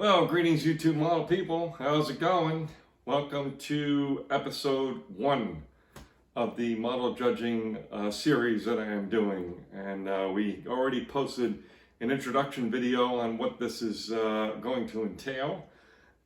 Well, greetings, YouTube model people. How's it going? Welcome to episode 1 of the model judging series that I am doing. And we already posted an introduction video on what this is going to entail.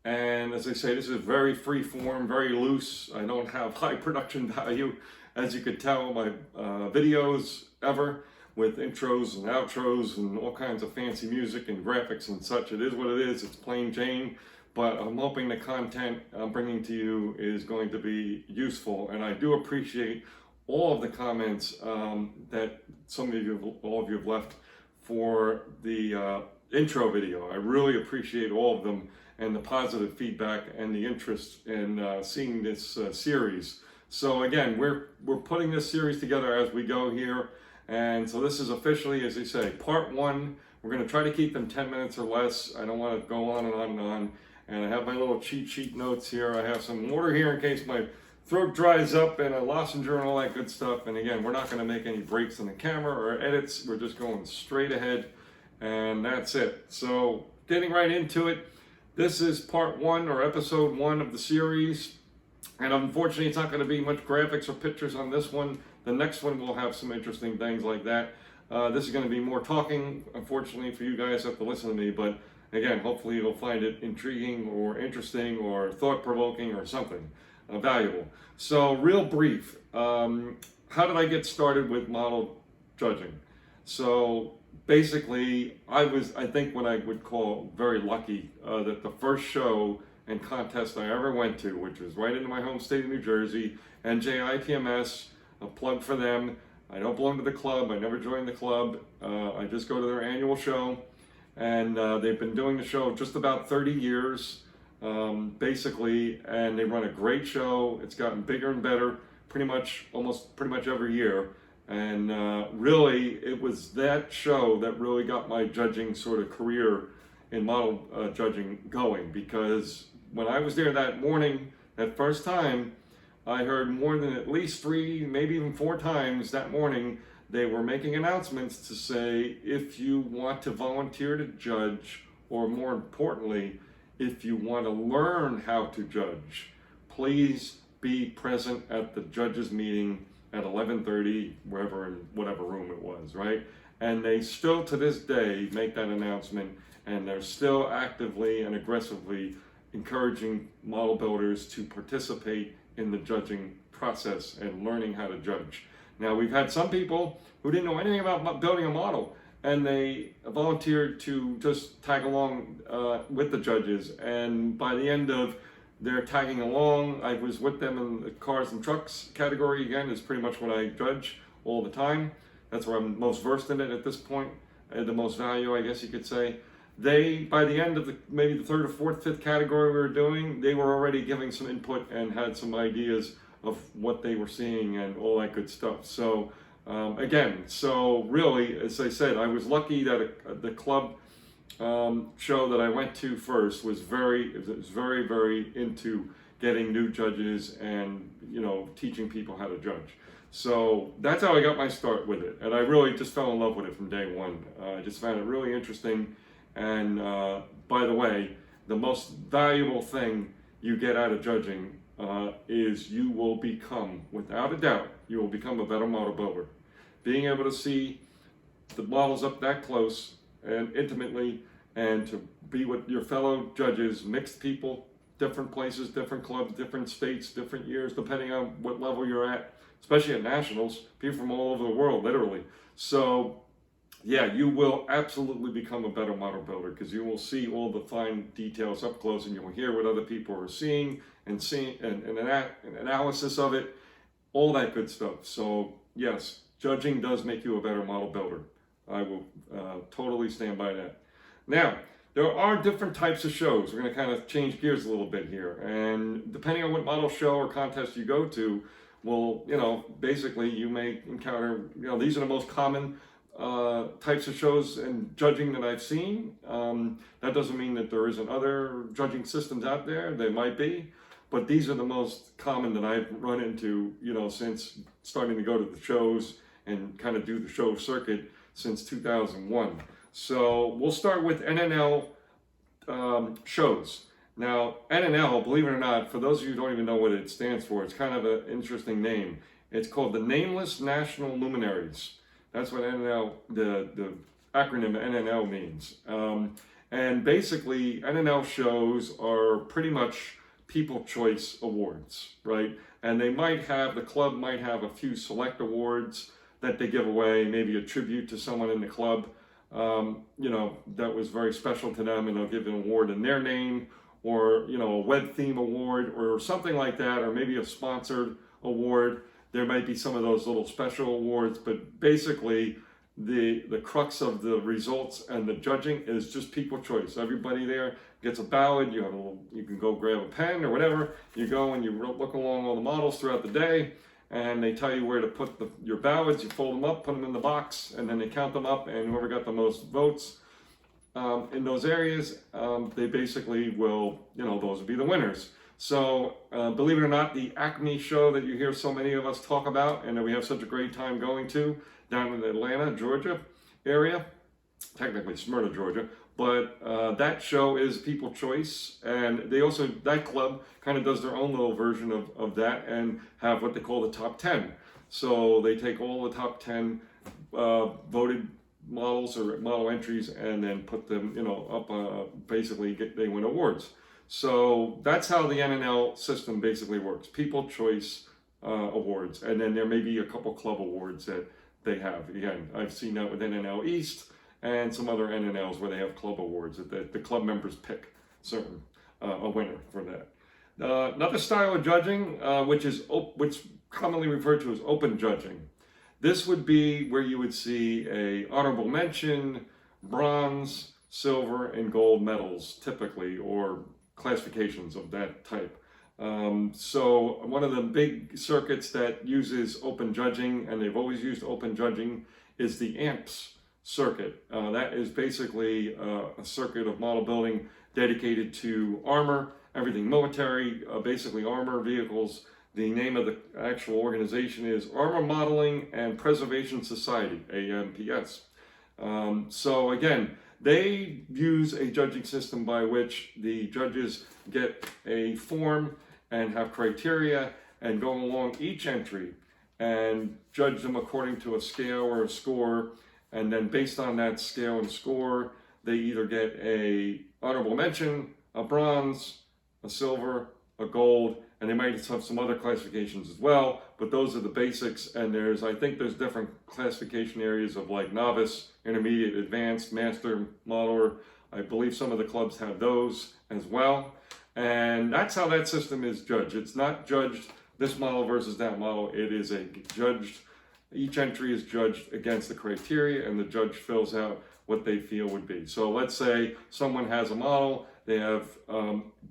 And as I say, this is very free form, very loose. I don't have high production value, as you could tell, my videos ever, with intros and outros and all kinds of fancy music and graphics and such. It is what it is. It's plain Jane, but I'm hoping the content I'm bringing to you is going to be useful. And I do appreciate all of the comments that all of you have left for the intro video. I really appreciate all of them and the positive feedback and the interest in seeing this series. So again, we're putting this series together as we go here. And so this is officially, as they say, part 1. We're going to try to keep them 10 minutes or less. I don't want to go on and on and on. And I have my little cheat sheet notes here. I have some water here in case my throat dries up, and a lozenge and all that good stuff. And again, we're not going to make any breaks on the camera or edits. We're just going straight ahead, and that's it. So getting right into it, this is part 1 or episode 1 of the series. And unfortunately, it's not going to be much graphics or pictures on this one. The next one will have some interesting things like that. This is going to be more talking. Unfortunately, for you guys have to listen to me. But again, hopefully you'll find it intriguing or interesting or thought-provoking or something valuable. So real brief, how did I get started with model judging? So basically, I think what I would call very lucky that the first show and contest I ever went to, which was right in my home state of New Jersey, NJIPMS, a plug for them. I don't belong to the club. I never joined the club. I just go to their annual show, and they've been doing the show just about 30 years, basically, and they run a great show. It's gotten bigger and better almost pretty much every year. And really, it was that show that really got my judging sort of career in model judging going, because when I was there that morning, that first time, I heard more than at least 3, maybe even 4 times that morning, they were making announcements to say, if you want to volunteer to judge, or more importantly, if you want to learn how to judge, please be present at the judges meeting at 11:30, wherever, in whatever room it was, right? And they still to this day make that announcement, and they're still actively and aggressively encouraging model builders to participate in the judging process and learning how to judge. Now, we've had some people who didn't know anything about building a model, and they volunteered to just tag along with the judges. And by the end of their tagging along, I was with them in the cars and trucks category. Again, is pretty much what I judge all the time. That's where I'm most versed in it at this point, the most value, I guess you could say. By the end of maybe the 3rd or 4th, 5th category we were doing, they were already giving some input and had some ideas of what they were seeing and all that good stuff. So again, so really, as I said, I was lucky that the club show that I went to first was very, very into getting new judges and, teaching people how to judge. So that's how I got my start with it. And I really just fell in love with it from day one. I just found it really interesting. And by the way, the most valuable thing you get out of judging is you will become, without a doubt, you will become a better model builder. Being able to see the models up that close and intimately, and to be with your fellow judges, mixed people, different places, different clubs, different states, different years, depending on what level you're at, especially at nationals, people from all over the world, literally. So yeah, you will absolutely become a better model builder, because you will see all the fine details up close, and you will hear what other people are seeing and an analysis of it, all that good stuff. So yes, judging does make you a better model builder. I will totally stand by that. Now, there are different types of shows. We're going to kind of change gears a little bit here, and depending on what model show or contest you go to, well, basically you may encounter, these are the most common types of shows and judging that I've seen. That doesn't mean that there isn't other judging systems out there. There might be, but these are the most common that I've run into, since starting to go to the shows and kind of do the show circuit since 2001. So we'll start with NNL shows. Now, NNL, believe it or not, for those of you who don't even know what it stands for, it's kind of an interesting name. It's called the Nameless National Luminaries. That's what NNL, the acronym NNL means. And basically, NNL shows are pretty much people choice awards, right? And they might have, the club might have a few select awards that they give away, maybe a tribute to someone in the club, that was very special to them, and they'll give an award in their name, or, a web theme award or something like that, or maybe a sponsored award. There might be some of those little special awards, but basically the crux of the results and the judging is just people choice. Everybody there gets a ballot. You can go grab a pen or whatever. You go and you look along all the models throughout the day, and they tell you where to put your ballots. You fold them up, put them in the box, and then they count them up, and whoever got the most votes in those areas, they basically will, those will be the winners. So believe it or not, the Acme show that you hear so many of us talk about and that we have such a great time going to down in the Atlanta, Georgia area, technically Smyrna, Georgia, but that show is People Choice, and they also, that club kind of does their own little version of that and have what they call the top 10. So they take all the top 10 voted models or model entries and then put them, up, basically they win awards. So that's how the NNL system basically works. People Choice awards, and then there may be a couple club awards that they have. Again, I've seen that with NNL East and some other NNLs where they have club awards that the club members pick certain a winner for that. Another style of judging, which commonly referred to as open judging. This would be where you would see a honorable mention, bronze, silver, and gold medals typically, or classifications of that type. So one of the big circuits that uses open judging, and they've always used open judging, is the AMPS circuit. That is basically a circuit of model building dedicated to armor, everything military, basically armor vehicles. The name of the actual organization is Armor Modeling and Preservation Society, AMPS. So again, they use a judging system by which the judges get a form and have criteria and go along each entry and judge them according to a scale or a score. And then based on that scale and score, they either get a honorable mention, a bronze, a silver, a gold, and they might have some other classifications as well, but those are the basics. And I think there's different classification areas of like novice, intermediate, advanced, master, modeler. I believe some of the clubs have those as well. And that's how that system is judged. It's not judged this model versus that model. It is each entry is judged against the criteria, and the judge fills out what they feel would be. So let's say someone has a model, they have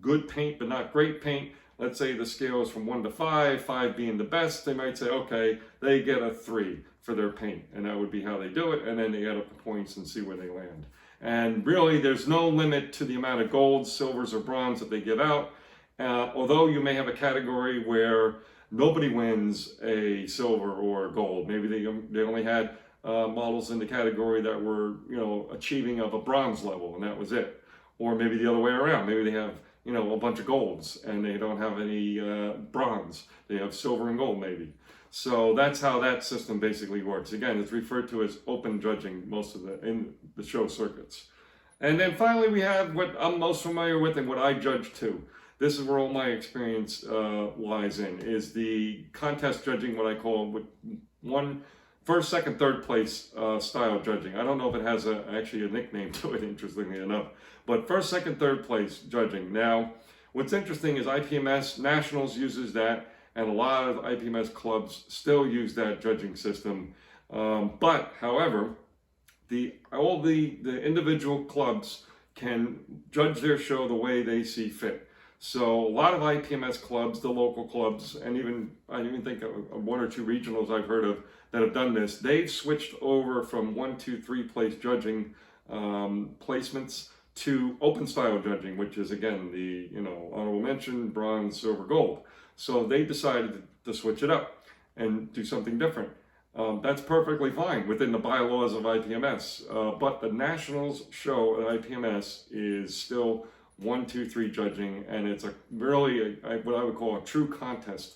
good paint but not great paint. Let's say the scale is from 1 to 5, 5 being the best. They might say, okay, they get a 3 for their paint, and that would be how they do it, and then they add up the points and see where they land. And really, there's no limit to the amount of golds, silvers, or bronze that they give out, although you may have a category where nobody wins a silver or a gold. Maybe they only had models in the category that were, achieving of a bronze level, and that was it. Or maybe the other way around. Maybe they have a bunch of golds and they don't have any bronze. They have silver and gold maybe. So that's how that system basically works. Again, it's referred to as open judging in the show circuits. And then finally we have what I'm most familiar with and what I judge too. This is where all my experience lies in, is the contest judging, what I call first, second, third place style judging. I don't know if it has actually a nickname to it, interestingly enough, but first, second, third place judging. Now, what's interesting is IPMS Nationals uses that, and a lot of IPMS clubs still use that judging system. But, however, all the individual clubs can judge their show the way they see fit. So a lot of IPMS clubs, the local clubs, and I even think of 1 or 2 regionals I've heard of that have done this, they've switched over from 1, 2, 3 place judging placements to open style judging, which is again the honorable mention, bronze, silver, gold. So they decided to switch it up and do something different. That's perfectly fine within the bylaws of IPMS, but the Nationals show at IPMS is still 1, 2, 3 judging, and it's a really what I would call a true contest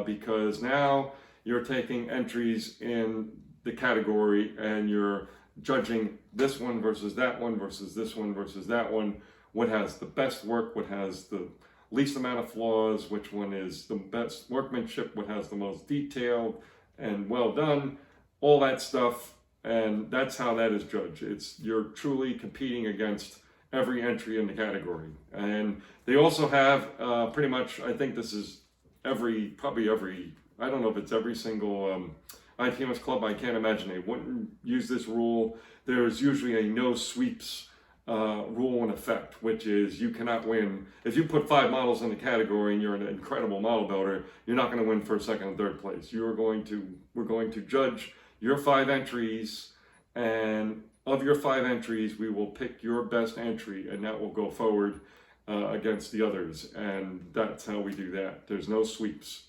because now you're taking entries in the category and you're judging this one versus that one versus this one versus that one. What has the best work? What has the least amount of flaws? Which one is the best workmanship? What has the most detailed and well done? All that stuff, and that's how that is judged. You're truly competing against every entry in the category. And they also have pretty much, I think this is probably every, I don't know if it's every single IPMS club. I can't imagine they wouldn't use this rule. There's usually a no sweeps rule in effect, which is you cannot win. If you put 5 models in the category and you're an incredible model builder, you're not going to win first, second, and third place. We're going to judge your 5 entries, and of your 5 entries, we will pick your best entry, and that will go forward against the others, and that's how we do that. There's no sweeps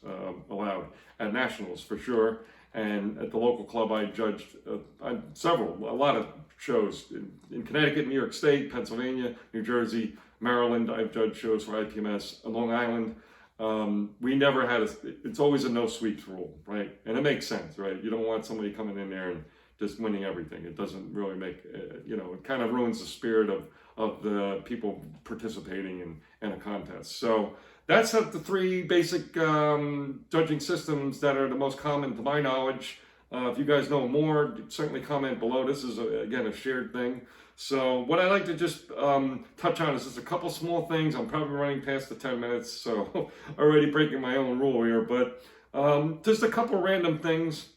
allowed at nationals for sure, and at the local club I judged a lot of shows in Connecticut, New York State, Pennsylvania, New Jersey, Maryland. I've judged shows for IPMS. Long Island, we never had it's always a no sweeps rule, right? And it makes sense, right? You don't want somebody coming in there and just winning everything. It doesn't really make, it kind of ruins the spirit of the people participating in a contest. So that's the 3 basic judging systems that are the most common to my knowledge. If you guys know more, certainly comment below. This is, again, a shared thing. So what I'd like to just touch on is just a couple small things. I'm probably running past the 10 minutes, so already breaking my own rule here. But just a couple random things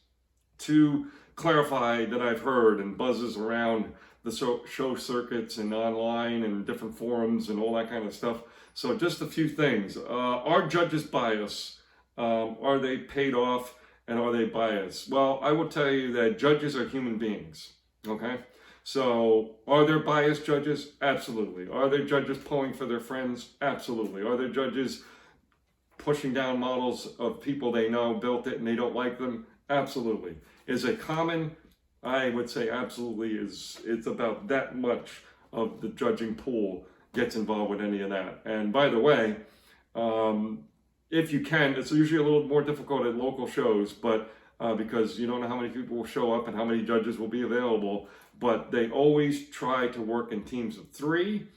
to clarify that I've heard and buzzes around the show circuits and online and different forums and all that kind of stuff. So just a few things. Are judges biased? Are they paid off? And are they biased? Well, I will tell you that judges are human beings, okay? So are there biased judges? Absolutely. Are there judges pulling for their friends? Absolutely. Are there judges pushing down models of people they know built it and they don't like them? Absolutely. Is it common? I would say absolutely. It's about that much of the judging pool gets involved with any of that. And by the way, if you can, it's usually a little more difficult at local shows, but because you don't know how many people will show up and how many judges will be available, but they always try to work in teams of 3,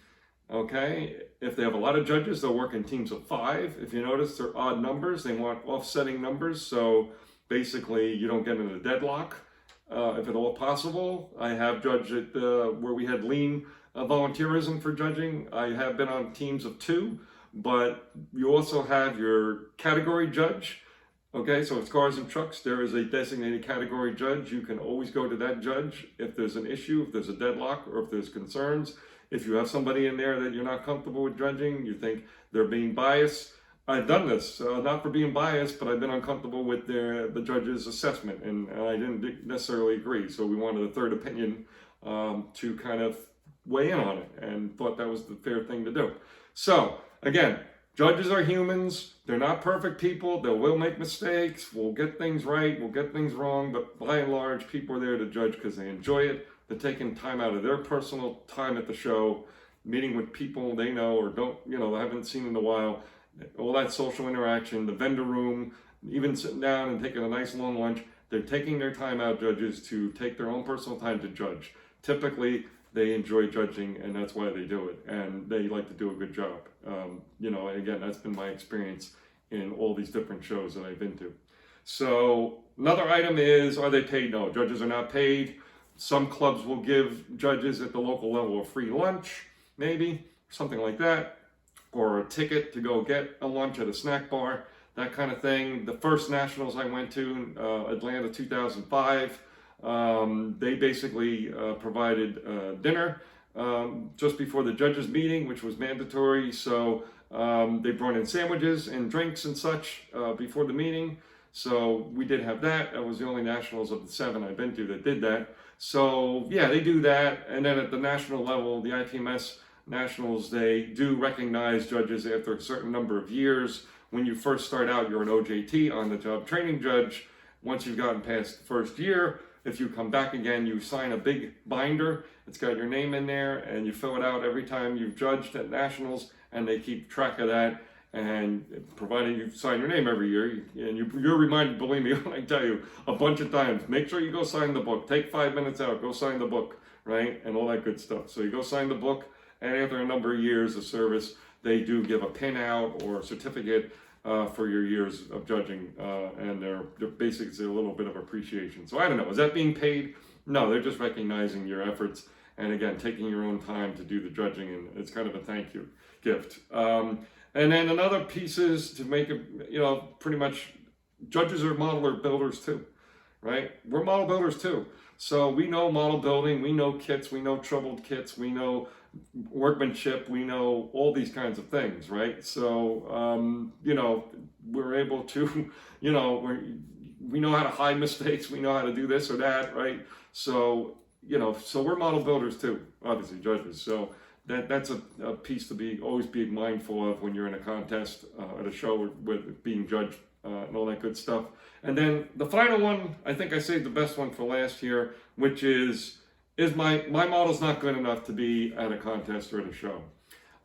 okay? If they have a lot of judges, they'll work in teams of 5. If you notice, they're odd numbers. They want offsetting numbers, so basically you don't get in a deadlock, if at all possible. I have judged at where we had lean volunteerism for judging. I have been on teams of 2. But you also have your category judge, okay? So it's cars and trucks. There is a designated category judge. You can always go to that judge if there's an issue, if there's a deadlock, or if there's concerns. If you have somebody in there that you're not comfortable with judging, you think they're being biased. I've done this, not for being biased, but I've been uncomfortable with the judge's assessment, and I didn't necessarily agree. So we wanted a third opinion to kind of weigh in on it, and thought that was the fair thing to do. So, again, judges are humans. They're not perfect people. They will make mistakes. We'll get things right. We'll get things wrong. But by and large, people are there to judge because they enjoy it. They're taking time out of their personal time at the show, meeting with people they know or don't, haven't seen in a while. All that social interaction, the vendor room, even sitting down and taking a nice long lunch. They're taking their time out, judges, to take their own personal time to judge. Typically, they enjoy judging, and that's why they do it, and they like to do a good job. And again, that's been my experience in all these different shows that I've been to. So another item is, are they paid? No, judges are not paid. Some clubs will give judges at the local level a free lunch, maybe, something like that, or a ticket to go get a lunch at a snack bar, that kind of thing. The first nationals I went to, Atlanta 2005, they basically provided dinner just before the judges meeting, which was mandatory. So they brought in sandwiches and drinks and such before the meeting. So we did have that. That was the only nationals of the 7 I've been to that did that. So yeah, they do that. And then at the national level, the IPMS nationals, they do recognize judges after a certain number of years. When you first start out, you're an OJT, on the job training judge. Once you've gotten past the first year, If you come back again, you sign a big binder. It's got your name in there, and you fill it out every time you've judged at nationals, and they keep track of that. And provided you sign your name every year, and you're reminded, believe me, when I tell you, a bunch of times, make sure you go sign the book. Take 5 minutes out, go sign the book, right? And all that good stuff. So you go sign the book, and after a number of years of service, they do give a pin out or a certificate for your years of judging, and they're basically it's a little bit of appreciation. So I don't know, is that being paid? No, they're just recognizing your efforts, and again, taking your own time to do the judging, and it's kind of a thank you gift. And then another piece is to make it, pretty much judges are model builders too, right? We're model builders too. So we know model building, we know kits, we know troubled kits, we know workmanship, we know all these kinds of things, right? So, we're able to, we know how to hide mistakes, we know how to do this or that, right? So, so we're model builders too, obviously judges. So that's a piece to always be mindful of when you're in a contest, at a show with being judged, and all that good stuff. And then the final one, I think I saved the best one for last here, which is my model's not good enough to be at a contest or at a show.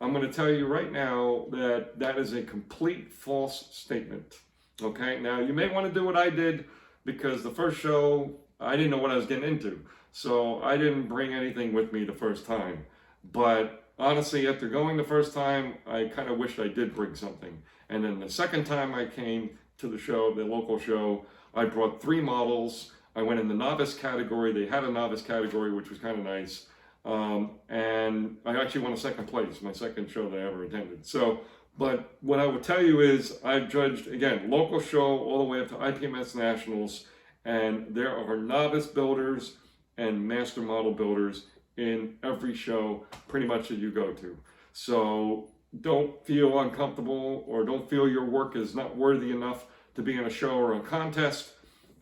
I'm going to tell you right now that is a complete false statement. Okay, now you may want to do what I did, because the first show, I didn't know what I was getting into. So I didn't bring anything with me the first time. But honestly, after going the first time, I kind of wished I did bring something. And then the second time I came to the show, the local show, I brought 3 models. I went in the novice category. They had a novice category, which was kind of nice. And I actually won a second place, my second show that I ever attended. So, but what I would tell you is I've judged, again, local show all the way up to IPMS Nationals, and there are novice builders and master model builders in every show pretty much that you go to. So don't feel uncomfortable or don't feel your work is not worthy enough to be in a show or a contest.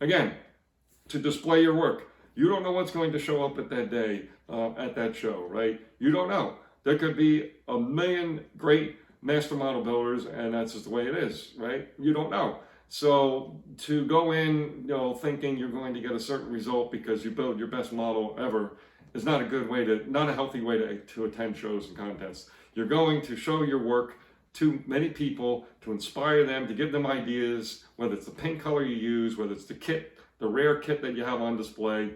Again, to display your work. You don't know what's going to show up at that day, at that show, right? You don't know. There could be a million great master model builders, and that's just the way it is, right? You don't know. So to go in, thinking you're going to get a certain result because you build your best model ever is not a good way not a healthy way to attend shows and contests. You're going to show your work to many people, to inspire them, to give them ideas, whether it's the paint color you use, whether it's the kit, the rare kit that you have on display,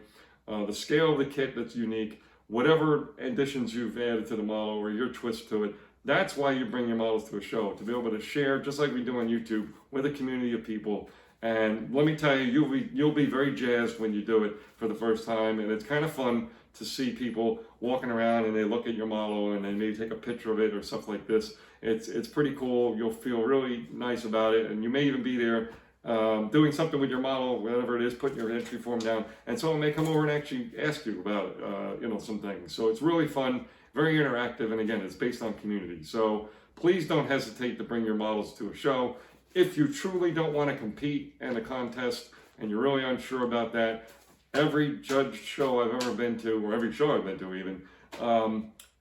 the scale of the kit that's unique, whatever additions you've added to the model or your twist to it. That's why you bring your models to a show, to be able to share, just like we do on YouTube, with a community of people. And let me tell you, you'll be very jazzed when you do it for the first time, and it's kind of fun to see people walking around and they look at your model and they maybe take a picture of it or stuff like this. It's pretty cool. You'll feel really nice about it, and you may even be there doing something with your model, whatever it is, putting your entry form down, and someone may come over and actually ask you about some things. So it's really fun, very interactive, and again, it's based on community. So please don't hesitate to bring your models to a show. If you truly don't want to compete in a contest and you're really unsure about that, every judge show I've ever been to, or every show I've been to even,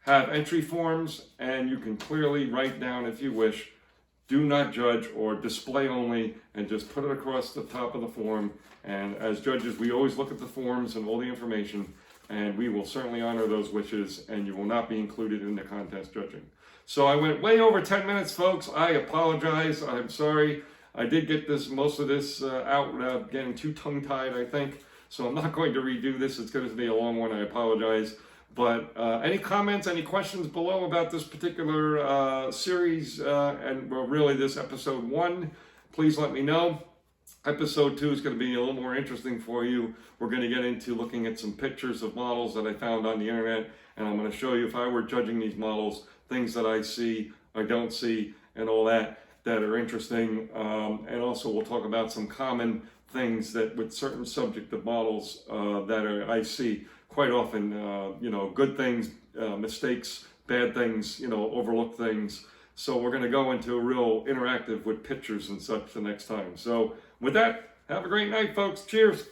have entry forms, and you can clearly write down, if you wish, do not judge or display only, and just put it across the top of the form. And as judges, we always look at the forms and all the information, and we will certainly honor those wishes, and you will not be included in the contest judging. So I went way over 10 minutes, folks. I apologize. I'm sorry. I did get most of this out without getting too tongue-tied, I think. So I'm not going to redo this. It's going to be a long one. I apologize. But any comments, any questions below about this particular series, and well, really this episode 1, please let me know. Episode 2 is going to be a little more interesting for you. We're going to get into looking at some pictures of models that I found on the internet, and I'm going to show you, if I were judging these models, things that I see, I don't see, and all that are interesting. And also we'll talk about some common things that with certain subject of models I see quite often, good things, mistakes, bad things, overlooked things. So we're going to go into a real interactive with pictures and such the next time. So with that, have a great night, folks. Cheers.